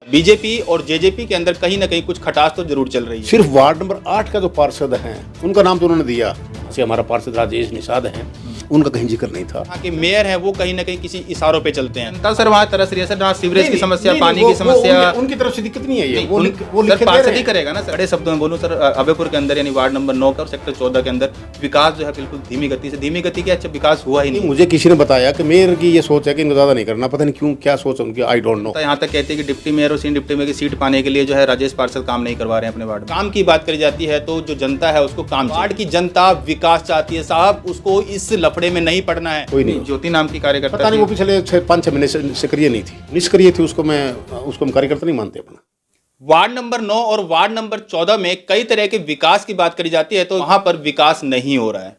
BJP और JJP के अंदर कहीं ना कहीं कुछ खटास तो जरूर चल रही है। सिर्फ वार्ड नंबर 8 का जो पार्षद हैं उनका नाम तो उन्होंने दिया, जैसे हमारा पार्षद राजेश निषाद हैं, उनका कहीं जिक्र नहीं था। यहाँ के मेयर हैं वो कहीं ना कहीं किसी इशारों पे चलते हैं। जनता सर वहाँ तरस रही है सर, जहाँ सीवरेज की समस्या, पानी वो की समस्या, उनकी तरफ से दिक्कत नहीं है ये, वो सर लिख के दे पार्षद रहे ही हैं। करेगा ना सर। बड़े शब्दों में बोलूँ सर, अभयपुर के अंदर यानी वार्ड नंबर 9 का और सेक्टर 14 के अंदर विकास जो है बिल्कुल धीमी गति से, धीमी गति के अच्छा विकास हुआ ही नहीं। मुझे किसी ने बताया कि मेयर की ये सोच है कि इनको ज़्यादा नहीं करना, पता नहीं क्यों, क्या सोच है उनकी, आई डोंट नो। यहाँ तक कहते हैं कि डिप्टी मेयर और सीनियर डिप्टी मेयर की सीट पाने के लिए जो है राजेश पार्षद काम नहीं करवा रहे हैं अपने वार्ड में। काम की बात करी जाती है तो जो जनता है उसको काम, वार्ड की जनता विकास चाहती है साहब, उसको इस लफड़े में नहीं पड़ना है। कोई नहीं, ज्योति नाम की कार्यकर्ता पता नहीं वो पिछले 5-6 महीने से सक्रिय नहीं थी, निष्क्रिय थी, उसको हम कार्यकर्ता नहीं मानते अपना। वार्ड नंबर 9 और वार्ड नंबर 14 में कई तरह के विकास की बात करी जाती है तो वहां पर विकास नहीं हो रहा है।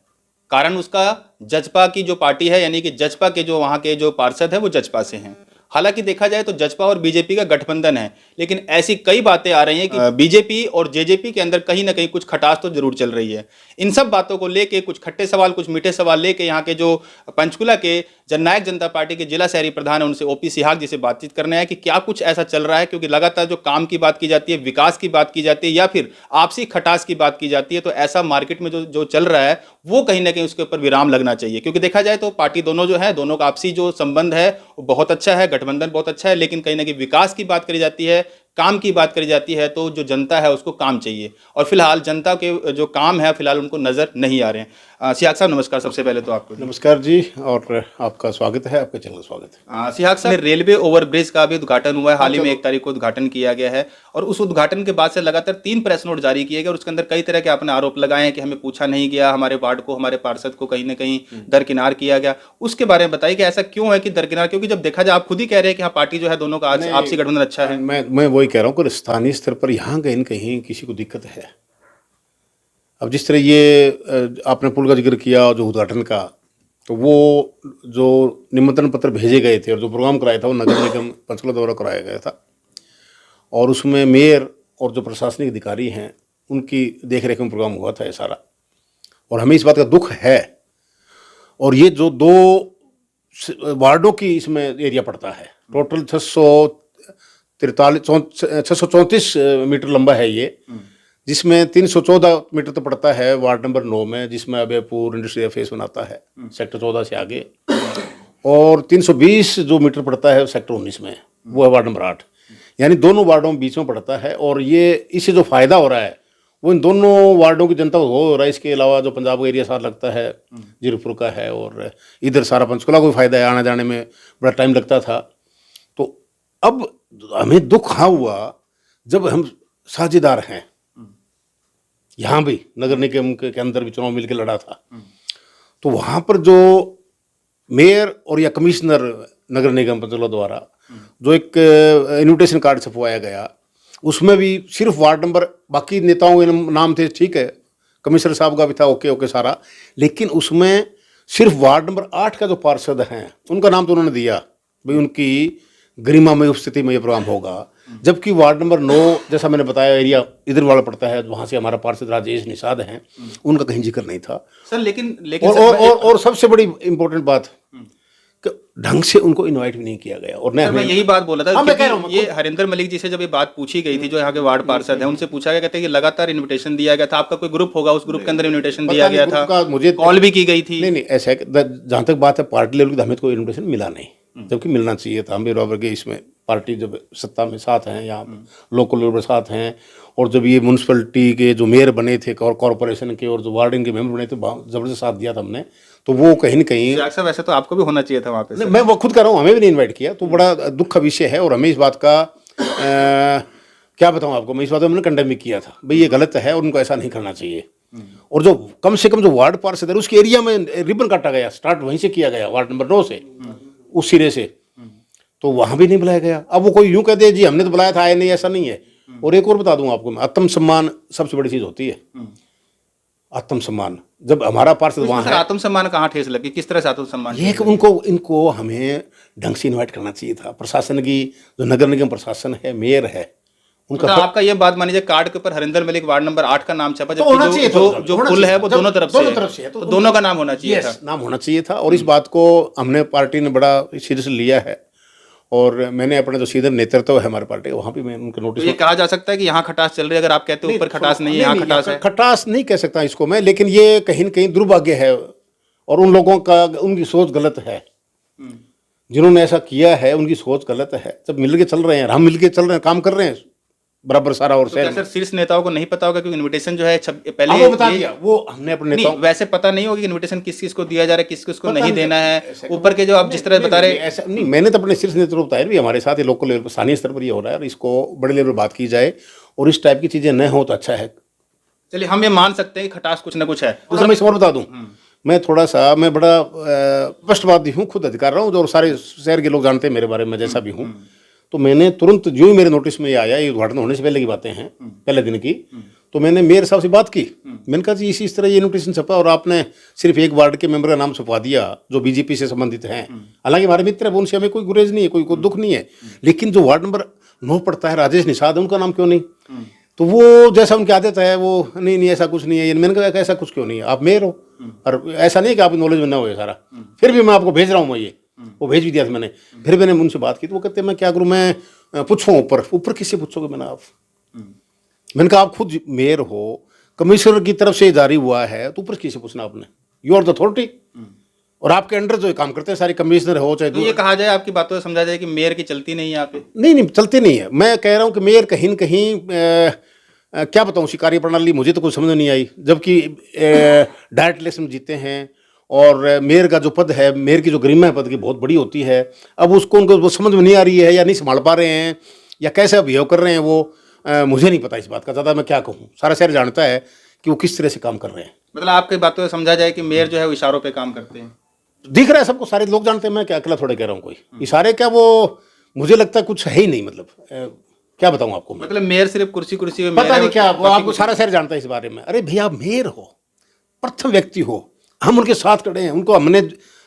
कारण उसका जजपा की जो पार्टी है, यानी कि जजपा के जो वहां के जो पार्षद है वो जजपा से हैं। हालांकि देखा जाए तो जजपा और बीजेपी का गठबंधन है, लेकिन ऐसी कई बातें आ रही हैं कि बीजेपी और जेजेपी के अंदर कहीं ना कहीं कुछ खटास तो जरूर चल रही है। इन सब बातों को लेके कुछ खट्टे सवाल, कुछ मीठे सवाल लेके यहाँ के जो पंचकुला के जननायक जनता पार्टी के जिला शहरी प्रधान है उनसे ओपी सिहाग जी से बातचीत करने है कि क्या कुछ ऐसा चल रहा है, क्योंकि लगातार जो काम की बात की जाती है, विकास की बात की जाती है या फिर आपसी खटास की बात की जाती है, तो ऐसा मार्केट में जो चल रहा है वो कहीं ना कहीं उसके ऊपर विराम लगना चाहिए। क्योंकि देखा जाए तो पार्टी दोनों जो है, दोनों का आपसी जो संबंध है वो बहुत अच्छा है, गठबंधन बहुत अच्छा है, लेकिन कहीं ना कहीं विकास की बात करी जाती है, काम की बात करी जाती है तो जो जनता है उसको काम चाहिए, और फिलहाल जनता के जो काम है फिलहाल उनको नजर नहीं आ रहे हैं। सिहाग साहब नमस्कार, सबसे पहले तो आपको नमस्कार जी, और आपका स्वागत है, आपके चैनल स्वागत है। सिहाग साहब, रेलवे ओवरब्रिज का भी उद्घाटन हुआ है, हाल ही में 1 तारीख को उद्घाटन किया गया है, और उस उद्घाटन के बाद से लगातार 3 प्रेस नोट जारी किए गए और उसके अंदर कई तरह के आपने आरोप लगाए हैं कि हमें पूछा नहीं गया, हमारे वार्ड को, हमारे पार्षद को कहीं ना कहीं दरकिनार किया गया। उसके बारे में बताइए कि ऐसा क्यों है कि दरकिनार, क्योंकि जब देखा जाए आप खुद ही कह रहे हैं कि हाँ पार्टी जो है दोनों का आपसी गठबंधन अच्छा है। मैं वही कह रहा हूँ कि स्थानीय स्तर पर यहाँ कहीं न कहीं किसी को दिक्कत है। अब जिस तरह ये आपने पुल का जिक्र किया जो उद्घाटन का, तो वो जो निमंत्रण पत्र भेजे गए थे और जो प्रोग्राम कराया था वो नगर निगम पंचकुला द्वारा कराया गया था, और उसमें मेयर और जो प्रशासनिक अधिकारी हैं उनकी देखरेख में प्रोग्राम हुआ था ये सारा, और हमें इस बात का दुख है। और ये जो 2 वार्डों की इसमें एरिया पड़ता है, टोटल 634 मीटर लंबा है ये, जिसमें 314 मीटर तो पड़ता है वार्ड नंबर 9 में, जिसमें अभयपुर इंडस्ट्रियल फेस बनाता है सेक्टर 14 से आगे, और 320 जो मीटर पड़ता है सेक्टर 19 में, वो है वार्ड नंबर 8, यानी दोनों वार्डों में बीच में पड़ता है। और ये इससे जो फायदा हो रहा है वो इन दोनों वार्डों की जनता को हो रहा है। इसके अलावा जो पंजाब का एरिया सारा लगता है, जीरकपुर का है, और इधर सारा पंचकुला को भी फायदा है, आने जाने में बड़ा टाइम लगता था। तो अब हमें दुख हाँ हुआ जब हम साझेदार हैं, यहाँ भी नगर निगम के अंदर भी चुनाव मिलकर लड़ा था, तो वहाँ पर जो मेयर और या कमिश्नर नगर निगम पंचकुला द्वारा जो एक इन्विटेशन कार्ड छपवाया गया, उसमें भी सिर्फ वार्ड नंबर, बाकी नेताओं के नाम थे, ठीक है, कमिश्नर साहब का भी था, ओके सारा, लेकिन उसमें सिर्फ वार्ड नंबर 8 का जो पार्षद हैं उनका नाम तो उन्होंने दिया, भाई उनकी गरिमामय उपस्थिति में ये प्रोग्राम होगा। जबकि वार्ड नंबर 9 जैसा मैंने बताया एरिया इधर वाला पड़ता है, वहाँ से हमारा पार्षद राजेश निषाद हैं, उनका कहीं जिक्र नहीं था सर। लेकिन और सबसे बड़ी इंपॉर्टेंट बात कि ढंग से उनको इनवाइट भी नहीं किया गया। और मैं यही बात बोला था, मैं कह रहा हूँ, ये हरिंदर मलिक जी से जब ये बात पूछी गई थी, जो यहाँ के वार्ड पार्षद हैं, उनसे पूछा गया, कहते हैं कि लगातार इन्विटेशन दिया गया था, आपका कोई ग्रुप होगा, उस ग्रुप के अंदर इन्विटेशन दिया गया था, मुझे कॉल भी की गई थी। नहीं, ऐसा है, जहाँ तक बात है पार्टी लेवल की, हमें कोई इन्विटेशन मिला नहीं, जबकि मिलना चाहिए था। हम भी बराबर के इसमें पार्टी जब सत्ता में साथ हैं, यहाँ लोकल लेवल साथ हैं, और जब ये म्यूनसिपलिटी के जो मेयर बने थे और कॉरपोरेशन के और जो वार्डिंग के मेंबर बने थे, जबरदस्त साथ दिया था हमने, तो वो कहीं न कहीं वैसे तो आपको भी होना चाहिए था वहाँ पे। मैं वो खुद कर रहा हूँ, हमें भी नहीं इन्वाइट किया, तो बड़ा दुख का विषय है। और हमें इस बात का क्या बताऊँ आपको, मैं इस बात को हमने कंडेम भी किया था, भाई ये गलत है और उनको ऐसा नहीं करना चाहिए। और जो कम से कम जो वार्ड पार्षद है उसके एरिया में रिबन काटा गया, स्टार्ट वहीं से किया गया, वार्ड नंबर 9 से, उस सिरे से, तो वहाँ भी नहीं बुलाया गया। अब वो कोई यूँ कह दे जी हमने तो बुलाया था, आए नहीं, ऐसा नहीं है। और एक और बता दूँ आपको, आत्मसम्मान सबसे बड़ी चीज़ होती है, आत्मसम्मान। जब हमारा पार्षद वहाँ है, आत्मसम्मान कहाँ ठेस लगी, किस तरह से आत्मसम्मान? ये कि इनको हमें ढंग से इन्वाइट करना चाहिए था। प्रशासन की जो नगर निगम प्रशासन है, मेयर है, उनका तो आपका ये बात मानिए, कार्ड के ऊपर हरिंदर मलिक वार्ड नंबर 8 का नाम छपा, जबकि जो पुल है वो दोनों तरफ से है, तो दोनों का नाम होना चाहिए था, नाम होना चाहिए था। और इस बात को हमने पार्टी ने बड़ा सीरियस लिया है, और मैंने अपना जो सीनियर नेतृत्व है हमारे पार्टी का, वहाँ भी मैं उनके तो नोटिस ये कहा जा सकता है कि यहाँ खटास चल रही है, अगर आप कहते हो ऊपर खटास नहीं है, यहाँ खटास है। खटास नहीं कह सकता इसको मैं, लेकिन ये कहीं न कहीं दुर्भाग्य है और उन लोगों का, उनकी सोच गलत है। जिन्होंने ऐसा किया है उनकी सोच गलत है। जब मिलके चल रहे हैं, हम मिलके चल रहे हैं, काम कर रहे हैं बराबर सारा। और तो क्या सर शीर्ष नेताओं को नहीं पता होगा कि इन्विटेशन जो है पहले वो बता दिया, वो हमने अपने नहीं, नेताओं वैसे पता नहीं होगा कि इन्विटेशन किस किस को दिया जा रहा है, किस किस को पता नहीं नहीं, देना है। ऐसा ऊपर के जो आप जिस तरह बता रहे ऐसा नहीं, मैंने तो अपने शीर्ष नेतृत्व बताया भी हमारे साथ, ये लोकल लेवल पर, स्थानीय स्तर पर ये हो रहा है और इसको बड़े लेवल पर बात की जाए और इस टाइप की चीजें न हो तो अच्छा है। चलिए हम ये मान सकते हैं कि खटास कुछ ना कुछ है। दूसरा मैं इसको और बता दूं, मैं थोड़ा सा, मैं बड़ा स्पष्टवादी हूँ, खुद अधिकार रहा हूँ, और सारे शहर के लोग जानते हैं मेरे बारे में जैसा भी हूँ। तो मैंने तुरंत जो ही मेरे नोटिस में ये आया, ये उद्घाटन होने से पहले की बातें हैं, पहले दिन की, तो मैंने मेयर साहब से बात की। मैंने कहा जी इस तरह ये नोटिस छपा और आपने सिर्फ एक वार्ड के मेंबर का नाम छपवा दिया जो बीजेपी से संबंधित हैं। हालांकि हमारे मित्र है, उनसे हमें कोई गुरेज नहीं है, कोई दुख नहीं है, लेकिन जो वार्ड नंबर 9 पड़ता है, राजेश निषाद, उनका नाम क्यों नहीं? तो वो जैसा उनकी आदत है, वो नहीं ऐसा कुछ नहीं है। मैंने कहा ऐसा कुछ क्यों नहीं है, आप मेयर हो और ऐसा नहीं कि आप नॉलेज में ना हो सारा, फिर भी मैं आपको भेज रहा हूँ। मैं ये वो भेज भी दिया था मैंने। फिर मैंने उनसे बात की तो वो कहते हैं मैं क्या करूँ, मैं पूछूँ ऊपर किससे पूछोगे? मैंने कहा आप खुद मेयर हो, कमिश्नर की तरफ से जारी हुआ है तो ऊपर किससे पूछना आपने? यू आर द अथॉरिटी, और आपके अंडर जो काम करते हैं सारे कमिश्नर हो चाहे तो ये कहा जाए, आपकी बातों से समझा जाए कि मेयर की चलती नहीं है यहाँ पे? नहीं चलती नहीं है। मैं कह रहा हूँ कि मेयर कहीं न कहीं क्या बताऊँ, उसकी कार्यप्रणाली मुझे तो कुछ समझ नहीं आई, जबकि डायरेक्ट इलेक्शन जीते हैं और मेयर का जो पद है, मेयर की जो गरिमा है पद की बहुत बड़ी होती है। अब उसको उनको वो समझ में नहीं आ रही है या नहीं संभाल पा रहे हैं या कैसे बिहेव कर रहे हैं वो, मुझे नहीं पता इस बात का ज़्यादा। मैं क्या कहूँ, सारा शहर जानता है कि वो किस तरह से काम कर रहे हैं। मतलब आपकी बातों से समझा जाए कि मेयर जो है वो इशारों पे काम करते हैं, दिख रहा है सबको, सारे लोग जानते हैं। मैं क्या अकेला थोड़ा कह रहा हूँ, कोई इशारे क्या, वो मुझे लगता है कुछ है ही नहीं। मतलब क्या बताऊँ आपको, मतलब मेयर सिर्फ कुर्सी पे पता नहीं क्या, वो आपको सारा शहर जानता है इस बारे में। अरे भैया, मेयर हो, प्रथम व्यक्ति हो, हम उनके साथ खड़े हैं, उनको हमने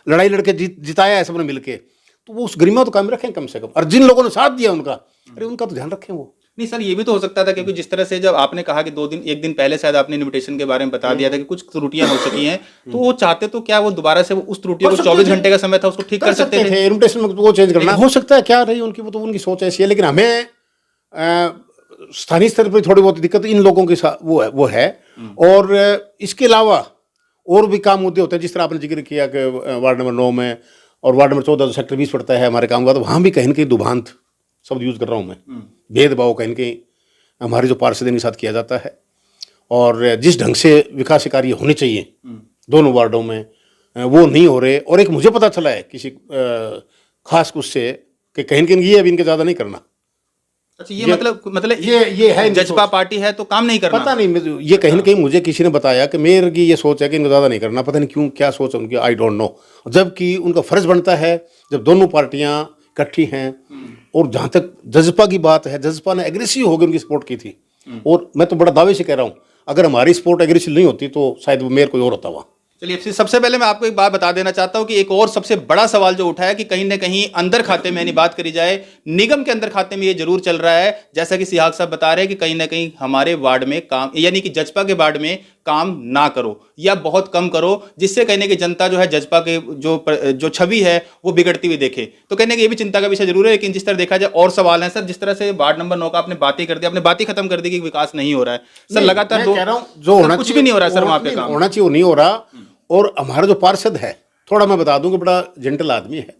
लड़ाई लड़के जिताया है सबने मिलके, तो वो उस गरिमा तो कायम रखें कम से कम। और जिन लोगों ने साथ दिया उनका, अरे उनका तो ध्यान रखें वो। नहीं सर, ये भी तो हो सकता था, क्योंकि जिस तरह से जब आपने कहा कि 1 दिन पहले शायद आपने इनविटेशन के बारे में बता दिया था कि कुछ त्रुटियां हो सकी हैं, तो वो चाहते तो क्या वो दोबारा से उस त्रुटियों को 24 घंटे का समय था उसको ठीक कर सकते थे। इनविटेशन में वो चेंज करना हो सकता है, क्या रही उनकी, वो तो उनकी सोच ऐसी है। लेकिन हमें स्थानीय स्तर पर थोड़ी बहुत दिक्कत इन लोगों के साथ वो है। और इसके अलावा और भी काम मुद्दे होते हैं, जिस तरह आपने जिक्र किया कि वार्ड नंबर 9 में और वार्ड नंबर 14 सेक्टर 20 पड़ता है हमारे काम का, तो वहाँ भी कहीं न कहीं दुभांत शब्द यूज़ कर रहा हूँ मैं, भेदभाव कहीं न कहीं हमारे जो पार्षद के साथ किया जाता है। और जिस ढंग से विकास कार्य होने चाहिए दोनों वार्डों में, वो नहीं हो रहे। और एक मुझे पता चला है किसी खास उससे कि कहीं न कहीं ये अभी इनके ज़्यादा नहीं करना। अच्छा, ये मतलब ये है जजपा पार्टी है तो काम नहीं करना, पता नहीं। ये कहीं न कहीं मुझे किसी ने बताया कि मेयर की ये सोच है कि इनको ज़्यादा नहीं करना, पता नहीं क्यों, क्या सोच है उनकी, आई डोंट नो। जबकि उनका फर्ज बनता है, जब दोनों पार्टियां इकट्ठी हैं। और जहाँ तक जजपा की बात है, जजपा ने एग्रेसिव होकर उनकी सपोर्ट की थी। और मैं तो बड़ा दावे से कह रहा हूँ, अगर हमारी सपोर्ट एग्रेसिव नहीं होती तो शायद वो मेयर कोई और होता हुआ। चलिए, सबसे पहले मैं आपको एक बात बता देना चाहता हूं कि एक और सबसे बड़ा सवाल जो उठा है कि कहीं ना कहीं अंदर खाते में यानी बात करी जाए, निगम के अंदर खाते में ये जरूर चल रहा है, जैसा कि सिहाग साहब बता रहे हैं कि कहीं ना कहीं हमारे वार्ड में काम, यानी कि जजपा के वार्ड में काम ना करो या बहुत कम करो, जिससे कहने की जनता जो है जजपा के जो छवि है वो बिगड़ती हुई देखे। तो कहने की ये भी चिंता का विषय जरूर है। लेकिन जिस तरह देखा जाए और सवाल है सर, जिस तरह से वार्ड नंबर 9 का आपने बात ही कर दिया, आपने बात ही खत्म कर दी कि विकास नहीं हो रहा है सर, लगातार कुछ भी नहीं हो रहा है सर, वहां पे काम होना चाहिए वो नहीं हो रहा। और हमारा जो पार्षद है, थोड़ा मैं बता दूं कि बड़ा जेंटल आदमी है,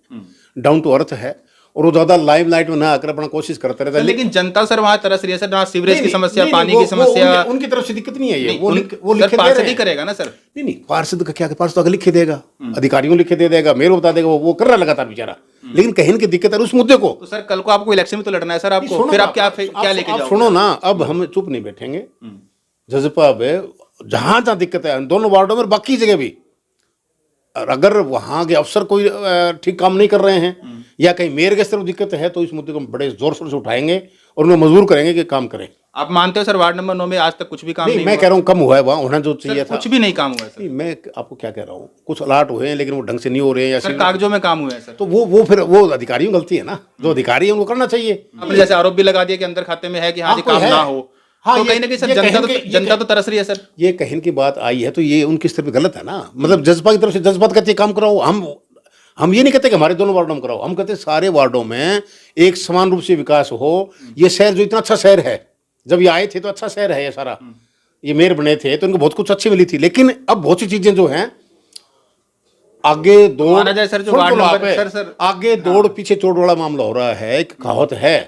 डाउन टू अर्थ है, और वो ज्यादा लाइमलाइट में ना आकर अपना कोशिश करता रहता है। लेकिन जनता सर वहां तरस रही है सर, ना सीवरेज की समस्या, पानी की समस्या, उनकी तरफ से दिक्कत नहीं है ये, वो लिख पार्षद ही करेगा ना सर। नहीं, पार्षद का क्या, पार्षद अगर लिखे देगा, अधिकारियों लिखे दे देगा, मेरे को बता देगा, वो कर रहा लगातार बेचारा। लेकिन कहीं की दिक्कत है उस मुद्दे को। तो सर कल को आपको इलेक्शन में तो लड़ना है सर आपको, फिर आप क्या लेके जाओगे? सुनो ना, अब हम चुप नहीं बैठेंगे। जजपा में जहां दिक्कत है दोनों वार्डों में, बाकी जगह भी, अगर वहाँ के अफसर कोई ठीक काम नहीं कर रहे हैं या कहीं मेयर के स्तर पर दिक्कत है, तो इस मुद्दे को बड़े जोर शोर से उठाएंगे और उन्हें मजबूर करेंगे कि काम करें। आप मानते हो सर वार्ड नंबर 9 में आज तक कुछ भी काम नहीं मैं कह रहा हूँ कम हुआ है, वहाँ होना जो चाहिए था। कुछ भी नहीं काम हुआ है सर। मैं आपको क्या कह रहा हूँ, कुछ अलर्ट हुए हैं लेकिन वो ढंग से नहीं हो रहे हैं, या सर कागजों में काम हुए हैं सर। तो वो फिर वो अधिकारियों की गलती है ना, जो अधिकारी है उनको करना चाहिए। आपने जैसे आरोप भी लगा दिया कि अंदर खाते में है कि हाँ जी काम ना हो, तो कहीं ना कहीं सर जनता तो तरस रही है सर। ये कहीं की बात आई है तो ये उनकी स्तर पे गलत है ना। मतलब जज्बा की तरफ से जज्बात करके काम कराओ, हम ये नहीं कहते कि हमारे दोनों वार्डों में कराओ, हम कहते हैं सारे वार्डों में एक समान रूप से विकास हो। ये शहर जो इतना अच्छा शहर है, जब ये आए थे तो अच्छा शहर है ये सारा, ये मेयर बने थे तो इनको बहुत कुछ अच्छी मिली थी, लेकिन अब बहुत सी चीजें जो हैं आगे दौड़, माना जाए सर जो वार्ड नंबर सर आगे दौड़ पीछे चोट वाला मामला हो रहा है। एक कहावत है,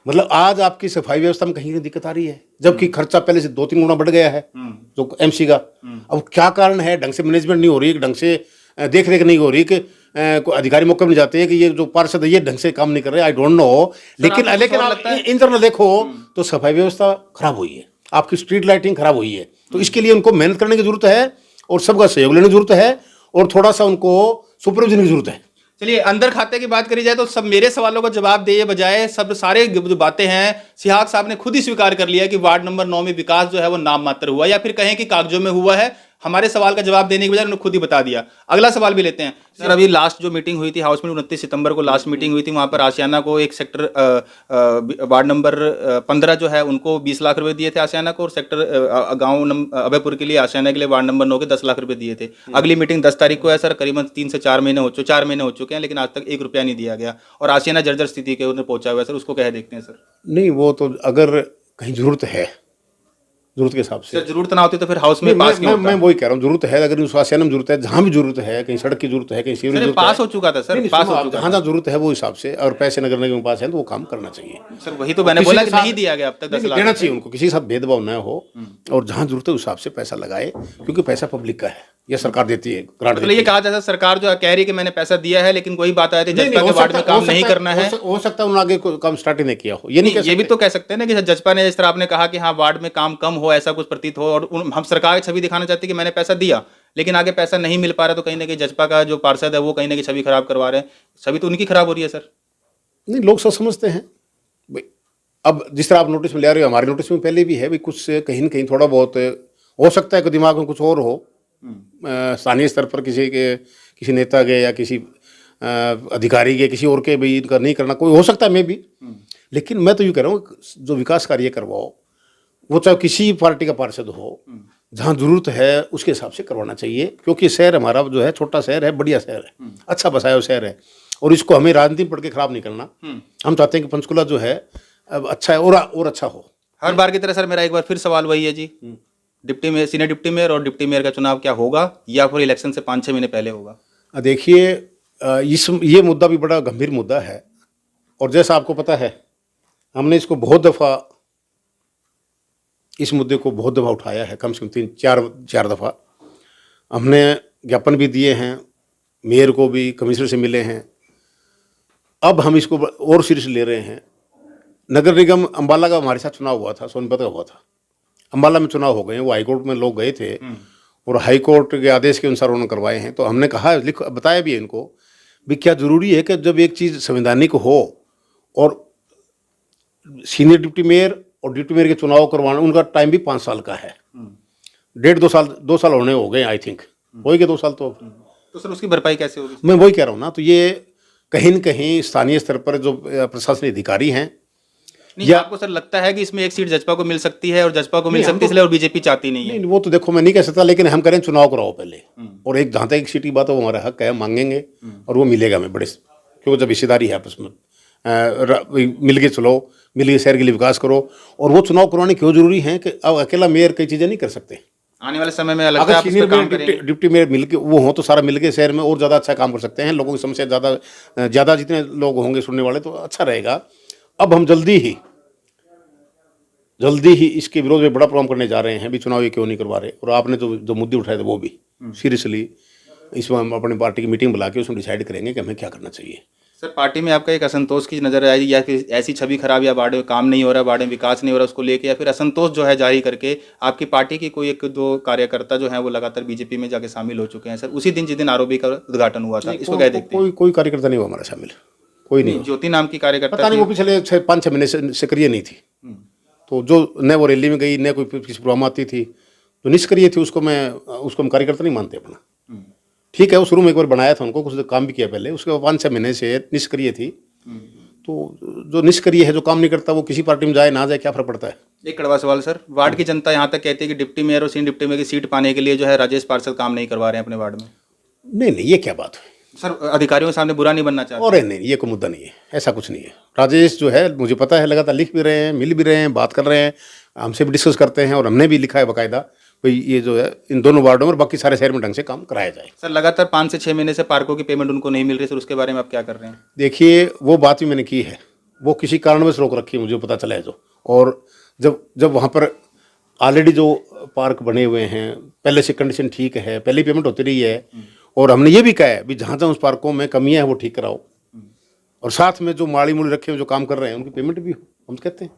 मतलब आज आपकी सफाई व्यवस्था में कहीं दिक्कत आ रही है, जबकि खर्चा पहले से 2-3 गुना बढ़ गया है जो एमसी का। अब क्या कारण है? ढंग से मैनेजमेंट नहीं हो रही, ढंग से देख रेख नहीं हो रही, कि कोई अधिकारी मौके में जाते हैं कि ये जो पार्षद है ये ढंग से काम नहीं कर रहे, आई डोंट नो। लेकिन आप इंटरनल देखो तो सफाई व्यवस्था खराब हुई है, आपकी स्ट्रीट लाइटिंग खराब हुई है। तो इसके लिए उनको मेहनत करने की जरूरत है और सबका सहयोग लेने की जरूरत है और थोड़ा सा उनको सुपरविजन की जरूरत है। चलिए अंदर खाते की बात करी जाए तो सब मेरे सवालों का जवाब दे बजाय सब सारे जो बातें हैं सिहाग साहब ने खुद ही स्वीकार कर लिया कि वार्ड नंबर 9 में विकास जो है वो नाम मात्र हुआ, या फिर कहें कि कागजों में हुआ है। हमारे सवाल का जवाब देने के बजाय उन्होंने खुद ही बता दिया। अगला सवाल भी लेते हैं सर। अभी लास्ट जो मीटिंग हुई थी हाउस में 29 सितंबर को लास्ट मीटिंग हुई थी, वहां पर आशियाना को एक सेक्टर वार्ड नंबर 15 जो है उनको 20 लाख रुपए दिए थे आशियाना को, और सेक्टर गांव अभयपुर के लिए आशियाना के लिए वार्ड नंबर 9 के 10 लाख रुपए दिए थे। अगली मीटिंग 10 तारीख को है सर, करीबन 3 से 4 महीने हो चुके हैं, लेकिन आज तक 1 रुपया नहीं दिया गया और आशियाना जर्जर स्थिति के उन्हें पहुंचा हुआ है सर। उसको कह देखते हैं सर। नहीं, वो तो अगर कहीं जरूरत है, जरूरत के हिसाब से, जरूरत ना होती तो फिर हाउस में पास क्यों होता? मैं वही कह रहा हूँ, जरूरत है, अगर उस आसियाना में जरूरत है, जहाँ भी जरूरत है, कहीं सड़क की जरूरत है, कहीं सीवरेज जरूरत पास हो चुका था सर, पास हो चुका, जहाँ जहाँ जरूरत है वो हिसाब से, और पैसे नगर निगम के पास है तो वो काम करना चाहिए सर। वही तो मैंने बोला कि नहीं दिया गया अब तक 10 लाख देना चाहिए उनको, किसी के साथ भेदभाव न हो और जहाँ जरूरत है उस हिसाब से पैसा लगाए, क्योंकि पैसा पब्लिक का है, यह सरकार देती है, ग्रांट मतलब ये कहा जाता है सरकार जो कह रही है कि मैंने पैसा दिया है, लेकिन कोई बात आती है जजपा के वार्ड में काम नहीं करना है। हो सकता है उन्होंने आगे कोई काम स्टार्ट ही नहीं किया हो, ये नहीं, ये भी तो कह सकते हैं ना कि जजपा ने, जिस तरह आपने कहा कि हाँ वार्ड में काम कम हो ऐसा कुछ प्रतीत हो, और हम सरकार की छवि दिखाना चाहते हैं कि मैंने पैसा दिया लेकिन आगे पैसा नहीं मिल पा रहा, तो कहीं ना कहीं जजपा का जो पार्षद है वो कहीं ना कहीं छवि खराब करवा रहे हैं। छवि तो उनकी खराब हो रही है सर। नहीं, लोग सब समझते हैं भाई। अब जिस तरह आप नोटिस में ले रहे हो, हमारे नोटिस में पहले भी है भाई, कुछ कहीं न कहीं थोड़ा बहुत हो सकता है कि दिमाग में कुछ और हो, स्थानीय स्तर पर किसी नेता के या किसी अधिकारी के, किसी और के भी इनका नहीं करना, कोई हो सकता है मैं भी। लेकिन मैं तो यूँ कह रहा हूँ जो विकास कार्य करवाओ वो चाहे किसी पार्टी का पार्षद हो, जहाँ जरूरत है उसके हिसाब से करवाना चाहिए, क्योंकि शहर हमारा जो है छोटा शहर है, बढ़िया शहर है, अच्छा बसाया हुआ शहर है, और इसको हमें राजनीति पढ़ के खराब नहीं करना। हम चाहते हैं कि पंचकुला जो है अब अच्छा है और अच्छा हो। हर बार की तरह सर मेरा एक बार फिर सवाल वही है जी, deputy mayor, senior deputy mayor और डिप्टी मेयर का चुनाव क्या होगा, या फिर इलेक्शन से 5-6 महीने पहले होगा? देखिए ये मुद्दा भी बड़ा गंभीर मुद्दा है, और जैसा आपको पता है हमने इसको बहुत दफ़ा, इस मुद्दे को बहुत दफ़ा उठाया है, कम से कम 3-4 दफ़ा हमने ज्ञापन भी दिए हैं, मेयर को भी, कमिश्नर से मिले हैं। अब हम इसको और सीरियस ले रहे हैं। नगर निगम अम्बाला का हमारे साथ चुनाव हुआ था, सोनीपत का हुआ था, अम्बाला में चुनाव हो गए, वो हाईकोर्ट में लोग गए थे और हाईकोर्ट के आदेश के अनुसार उन्होंने करवाए हैं। तो हमने कहा, बताया भी इनको भी क्या ज़रूरी है कि जब एक चीज़ संवैधानिक हो और सीनियर डिप्टी मेयर और डिप्टी मेयर के चुनाव करवाना, उनका टाइम भी 5 साल का है, 1.5-2 साल होने हो गए, आई थिंक हो गए 2 साल। तो सर उसकी भरपाई कैसे होगी? मैं वही कह रहा हूँ ना, तो ये कहीं न कहीं स्थानीय स्तर पर जो प्रशासनिक अधिकारी हैं, या आपको सर लगता है कि इसमें एक सीट जजपा को मिल सकती है और जजपा को मिल सकती है इसलिए और बीजेपी चाहती नहीं है? नहीं, वो तो देखो मैं नहीं कह सकता, लेकिन हम करें चुनाव कराओ पहले, और एक जहाँ तक एक सीट की बात है वो हमारा हक है, मांगेंगे और वो मिलेगा हमें बड़े, क्योंकि जब हिस्सेदारी है आपस में, मिल के चलो, मिल के शहर के लिए विकास करो। और वो चुनाव करवाने क्यों जरूरी है कि अब अकेला मेयर कई चीज़ें नहीं कर सकते, आने वाले समय में अगर सीनियर मेयर डिप्टी मेयर मिल के वो हो तो सारा मिल के शहर में और ज़्यादा अच्छा काम कर सकते हैं, लोगों की समस्या ज़्यादा जितने लोग होंगे सुनने वाले तो अच्छा रहेगा। अब हम जल्दी ही इसके विरोध में बड़ा प्रोग्राम करने जा रहे हैं, भी चुनाव ये क्यों नहीं करवा रहे, और आपने जो मुद्दे उठाए थे वो भी सीरियसली इसमें हम अपनी पार्टी की मीटिंग बुला के उसमें डिसाइड करेंगे कि हमें क्या करना चाहिए। सर पार्टी में आपका एक असंतोष की नजर आई, या फिर ऐसी छवि खराब, या वार्ड में काम नहीं हो रहा, वार्ड में विकास नहीं हो रहा, उसको लेके, या फिर असंतोष जो है जारी करके आपकी पार्टी की कोई 1-2 कार्यकर्ता जो है वो लगातार बीजेपी में जाके शामिल हो चुके हैं सर, उसी दिन जिस दिन आरओबी का उद्घाटन हुआ था, इसको क्या देखते हैं? कोई कार्यकर्ता नहीं हुआ हमारा शामिल, कोई नहीं। ज्योति नाम की कार्यकर्ता, पता नहीं वो पिछले 5-6 महीने से सक्रिय नहीं थी, तो जो न वो रैली में गई, न कोई किसी प्रोग्राम आती थी, जो निष्क्रिय थी उसको हम कार्यकर्ता नहीं मानते अपना। ठीक है, वो शुरू में एक बार बनाया था, उनको कुछ काम भी किया पहले, उसके बाद 5-6 महीने से निष्क्रिय थी। तो जो निष्क्रिय है, जो काम नहीं करता, वो किसी पार्टी में जाए ना जाए क्या फर्क पड़ता है? एक कड़वा सवाल सर, वार्ड की जनता यहाँ तक कहती है कि डिप्टी मेयर और सीनियर डिप्टी मेयर की सीट पाने के लिए जो है राजेश पार्षद काम नहीं करवा रहे हैं अपने वार्ड में। नहीं, ये क्या बात है? सर अधिकारियों के सामने बुरा नहीं बनना चाहते? और नहीं, ये कोई मुद्दा नहीं है, ऐसा कुछ नहीं है। राजेश जो है मुझे पता है, लगातार लिख भी रहे हैं, मिल भी रहे हैं, बात कर रहे हैं, हमसे भी डिस्कस करते हैं और हमने भी लिखा है बाकायदा भाई ये जो है इन दोनों वार्डों में बाकी सारे शहर में ढंग से काम कराया जाए। सर लगातार 5 से 6 महीने से पार्कों की पेमेंट उनको नहीं मिल रही, सर उसके बारे में आप क्या कर रहे हैं? देखिए वो बात भी मैंने की है, वो किसी कारणवश रोक रखी है मुझे पता चला है जो। और जब वहाँ पर ऑलरेडी जो पार्क बने हुए हैं पहले से कंडीशन ठीक है, पहले पेमेंट होती रही है और हमने ये भी कहा है भी जहाँ जहाँ उस पार्कों में कमियाँ हैं वो ठीक कराओ और साथ में जो माड़ी मूड़ी रखे हुए जो काम कर रहे हैं उनकी पेमेंट भी हो, हम कहते हैं।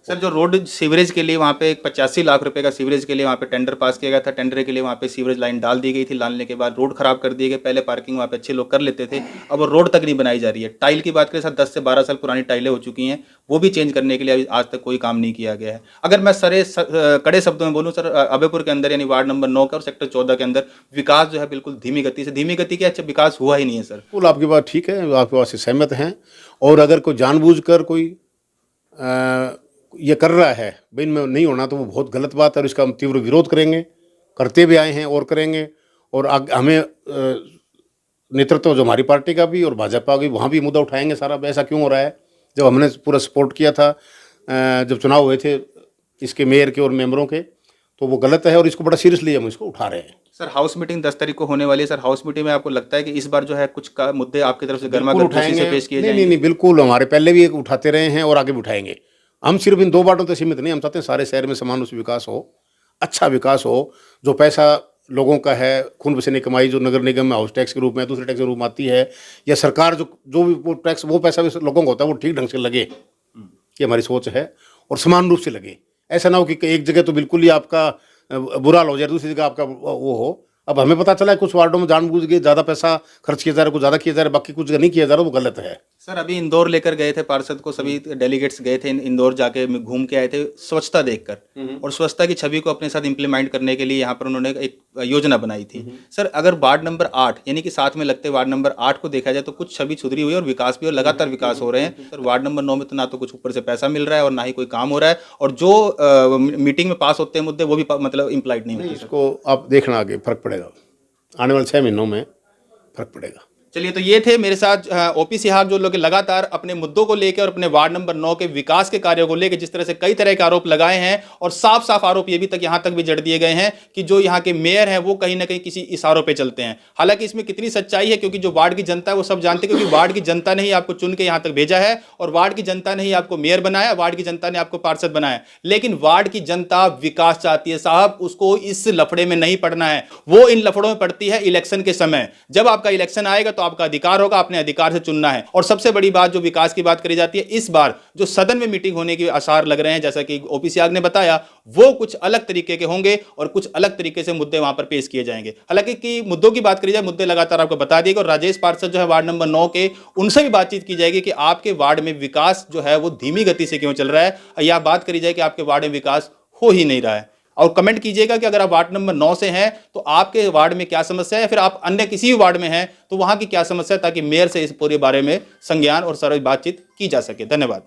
सर जो रोड सीवरेज के लिए वहाँ पे 85 लाख रुपए का सीवरेज के लिए वहाँ पे टेंडर पास किया गया था, टेंडर के लिए वहाँ पे सीवरेज लाइन डाल दी गई थी, डालने के बाद रोड खराब कर दिए गए। पहले पार्किंग वहाँ पे अच्छे लोग कर लेते थे, अब वो रोड तक नहीं बनाई जा रही है। टाइल की बात करें सर 10 से 12 साल पुरानी टाइलें हो चुकी हैं, वो भी चेंज करने के लिए अभी आज तक कोई काम नहीं किया गया है। अगर मैं कड़े शब्दों में बोलूँ सर, अभयपुर के अंदर यानी वार्ड नंबर 9 का और सेक्टर 14 के अंदर विकास जो है बिल्कुल धीमी गति के अच्छा विकास हुआ ही नहीं है सर। बिल्कुल आपकी बात ठीक है, आपकी बात से सहमत हैं। और अगर कोई जानबूझकर कोई ये कर रहा है भाई इनमें नहीं होना तो वो बहुत गलत बात है और इसका हम तीव्र विरोध करेंगे, करते भी आए हैं और करेंगे। और हमें नेतृत्व जो हमारी पार्टी का भी और भाजपा का भी वहाँ भी मुद्दा उठाएंगे सारा ऐसा क्यों हो रहा है। जब हमने पूरा सपोर्ट किया था जब चुनाव हुए थे इसके मेयर के और मेंबरों के, तो वो गलत है और इसको बड़ा सीरियसली हम इसको उठा रहे हैं। सर हाउस मीटिंग 10 तारीख को होने वाली है सर, हाउस मीटिंग में आपको लगता है कि इस बार जो है कुछ का मुद्दे आपकी तरफ से गर्मा गर्मी से पेश किए जाएंगे? नहीं, बिल्कुल हमारे पहले भी उठाते रहे हैं और आगे भी उठाएंगे। हम सिर्फ इन 2 वार्डों तक सीमित नहीं, हम चाहते हैं सारे शहर में समान रूप से विकास हो, अच्छा विकास हो। जो पैसा लोगों का है खून पसीने कमाई जो नगर निगम में हाउस टैक्स के रूप में दूसरे टैक्स के रूप में आती है या सरकार जो भी वो टैक्स वो पैसा भी लोगों को होता है वो ठीक ढंग से लगे, ये हमारी सोच है और समान रूप से लगे। ऐसा ना हो कि एक जगह तो बिल्कुल ही आपका बुरा हाल हो जाए, दूसरी जगह आपका वो हो। अब हमें पता चला है कुछ वार्डों में जानबूझ के ज़्यादा पैसा खर्च किया जा रहा है, कुछ ज़्यादा किया जा रहा है, बाकी कुछ जगह नहीं किया जा रहा, वो गलत है। सर अभी इंदौर लेकर गए थे पार्षद को, सभी डेलीगेट्स गए थे इंदौर, जाके घूम के आए थे स्वच्छता देखकर और स्वच्छता की छवि को अपने साथ इंप्लीमेंट करने के लिए यहाँ पर उन्होंने एक योजना बनाई थी। सर अगर वार्ड नंबर 8 यानी कि साथ में लगते वार्ड नंबर 8 को देखा जाए तो कुछ छवि सुधरी हुई है और विकास भी और लगातार विकास हो रहे हैं। सर वार्ड नंबर 9 में तो ना तो कुछ ऊपर से पैसा मिल रहा है और ना ही कोई काम हो रहा है और जो मीटिंग में पास होते हैं मुद्दे वो भी मतलब इम्प्लाइड नहीं होते। इसको आप देखना आगे फर्क पड़ेगा, आने वाले 6 महीनों में फर्क पड़ेगा। चलिए तो ये थे मेरे साथ ओपी सिहाग जो लोग लगातार अपने मुद्दों को लेकर और अपने वार्ड नंबर 9 के विकास के कार्यों को लेकर जिस तरह से कई तरह के आरोप लगाए हैं और साफ साफ आरोप ये भी तक यहाँ तक भी जड़ दिए गए हैं कि जो यहाँ के मेयर हैं वो कहीं ना कहीं किसी इशारों पे चलते हैं। हालांकि इसमें कितनी सच्चाई है क्योंकि जो वार्ड की जनता है वो सब जानते हैं, क्योंकि वार्ड की जनता ने ही आपको चुन के यहाँ तक भेजा है और वार्ड की जनता ने ही आपको मेयर बनाया, वार्ड की जनता ने आपको पार्षद बनाया। लेकिन वार्ड की जनता विकास चाहती है साहब, उसको इस लफड़े में नहीं पड़ना है, वो इन लफड़ों में पड़ती है इलेक्शन के समय। जब आपका इलेक्शन आएगा तो आपका अधिकार होगा, अपने अधिकार से चुनना है। और सबसे बड़ी बात जो विकास की बात करी जाती है, इस बार जो सदन में मीटिंग होने के आसार लग रहे हैं जैसा कि ओपी सिहाग ने बताया, वो कुछ अलग तरीके के होंगे और कुछ अलग तरीके से मुद्दे वहां पर पेश किए जाएंगे। हालांकि कि मुद्दों की बात करी जाए, मुद्दे लगातार आपको बता दिए और राजेश पार्षद जो है वार्ड नंबर 9 के, उनसे भी बातचीत की जाएगी कि आपके वार्ड में विकास जो है वो धीमी गति से क्यों चल रहा है, या बात करी जाए कि आपके वार्ड में विकास हो ही नहीं रहा है। और कमेंट कीजिएगा कि अगर आप वार्ड नंबर 9 से हैं तो आपके वार्ड में क्या समस्या है, या फिर आप अन्य किसी भी वार्ड में हैं तो वहां की क्या समस्या है, ताकि मेयर से इस पूरे बारे में संज्ञान और सरल बातचीत की जा सके। धन्यवाद।